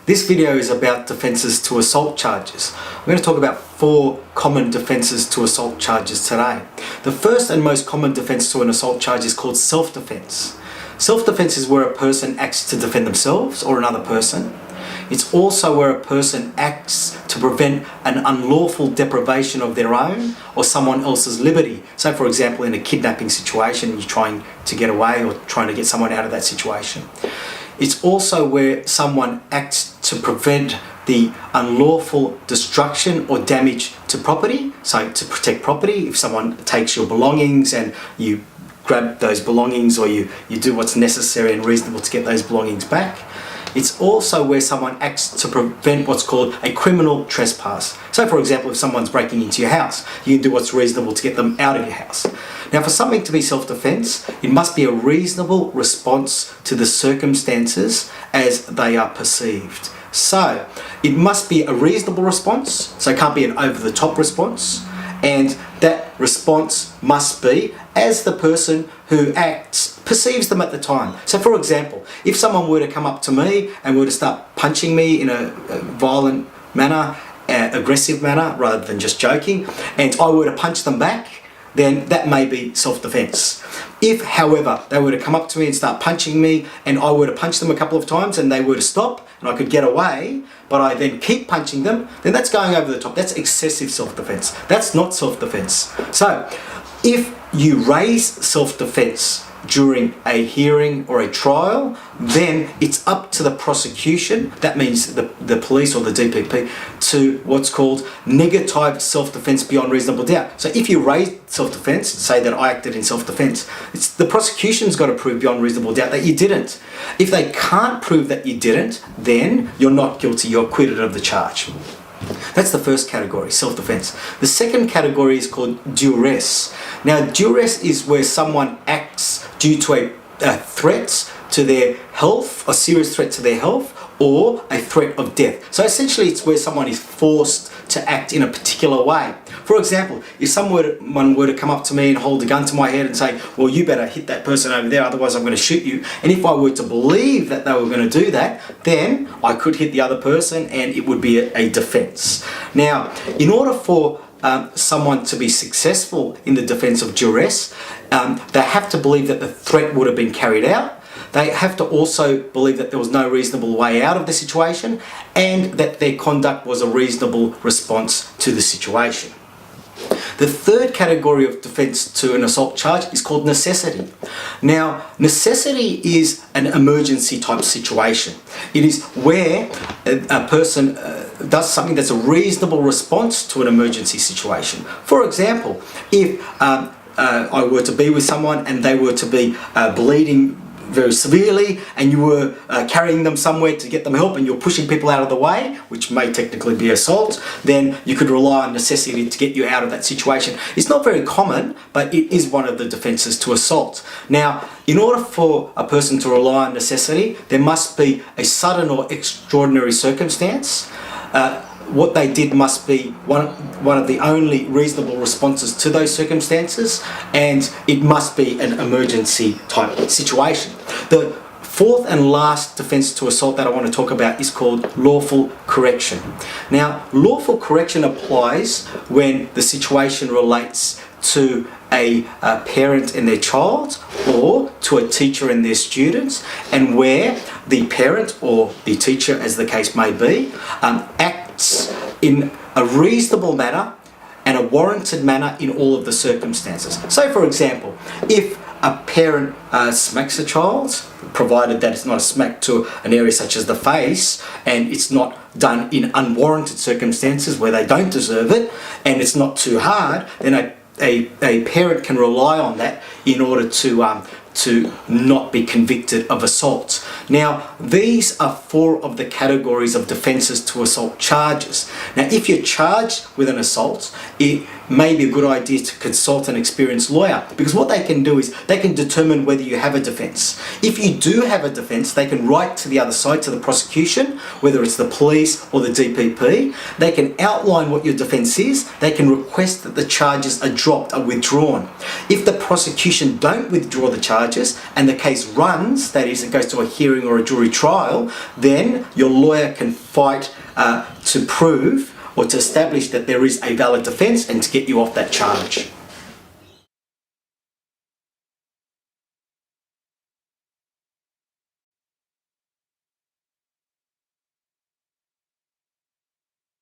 This video is about defences to assault charges. I'm going to talk about 4 common defences to assault charges today. The first and most common defence to an assault charge is called self-defence. Self-defence is where a person acts to defend themselves or another person. It's also where a person acts to prevent an unlawful deprivation of their own or someone else's liberty. So for example, in a kidnapping situation, you're trying to get away or trying to get someone out of that situation. It's also where someone acts to prevent the unlawful destruction or damage to property. So to protect property, if someone takes your belongings and you grab those belongings, or you do what's necessary and reasonable to get those belongings back. It's also where someone acts to prevent what's called a criminal trespass. So for example, if someone's breaking into your house, you can do what's reasonable to get them out of your house. Now for something to be self-defense, it must be a reasonable response to the circumstances as they are perceived. So it must be a reasonable response, so it can't be an over-the-top response, and that response must be as the person who acts perceives them at the time. So for example, if someone were to come up to me and were to start punching me in a violent manner, aggressive manner, rather than just joking, and I were to punch them back, then that may be self-defense. If, however, they were to come up to me and start punching me and I were to punch them a couple of times and they were to stop and I could get away, but I then keep punching them, then that's going over the top. That's excessive self-defense. That's not self-defense. So, if you raise self-defense during a hearing or a trial, then it's up to the prosecution, that means the police or the DPP, to what's called negative self-defense beyond reasonable doubt. So if you raise self-defense, say that I acted in self-defense, it's the prosecution's got to prove beyond reasonable doubt that you didn't. If they can't prove that you didn't, then you're not guilty, you're acquitted of the charge. That's the first category, self-defense. The second category is called duress. Now, duress is where someone acts due to a threat to their health, a serious threat to their health, or a threat of death. So essentially, it's where someone is forced to act in a particular way. For example, if someone were to come up to me and hold a gun to my head and say, well, you better hit that person over there, otherwise I'm going to shoot you. And if I were to believe that they were going to do that, then I could hit the other person and it would be a defense. Now, in order for someone to be successful in the defense of duress, they have to believe that the threat would have been carried out. They have to also believe that there was no reasonable way out of the situation and that their conduct was a reasonable response to the situation. The third category of defense to an assault charge is called necessity. Now, necessity is an emergency type situation. It is where a person does something that's a reasonable response to an emergency situation. For example, if I were to be with someone and they were to be bleeding very severely and you were carrying them somewhere to get them help and you're pushing people out of the way, which may technically be assault, then you could rely on necessity to get you out of that situation. It's not very common, but it is one of the defences to assault. Now, in order for a person to rely on necessity, there must be a sudden or extraordinary circumstance. What they did must be one of the only reasonable responses to those circumstances, and it must be an emergency type situation. The fourth and last defense to assault that I want to talk about is called lawful correction. Now, lawful correction applies when the situation relates to a parent and their child, or to a teacher and their students, and where the parent or the teacher, as the case may be, acts in a reasonable manner and a warranted manner in all of the circumstances. So for example, if a parent smacks a child, provided that it's not a smack to an area such as the face, and it's not done in unwarranted circumstances where they don't deserve it, and it's not too hard, then a parent can rely on that in order to not be convicted of assault. Now, these are 4 of the categories of defences to assault charges. Now, if you're charged with an assault, maybe a good idea to consult an experienced lawyer, because what they can do is they can determine whether you have a defence. If you do have a defence, they can write to the other side, to the prosecution, whether it's the police or the DPP. They can outline what your defence is. They can request that the charges are dropped, are withdrawn. If the prosecution don't withdraw the charges and the case runs, that is, it goes to a hearing or a jury trial, then your lawyer can fight to prove or to establish that there is a valid defence and to get you off that charge.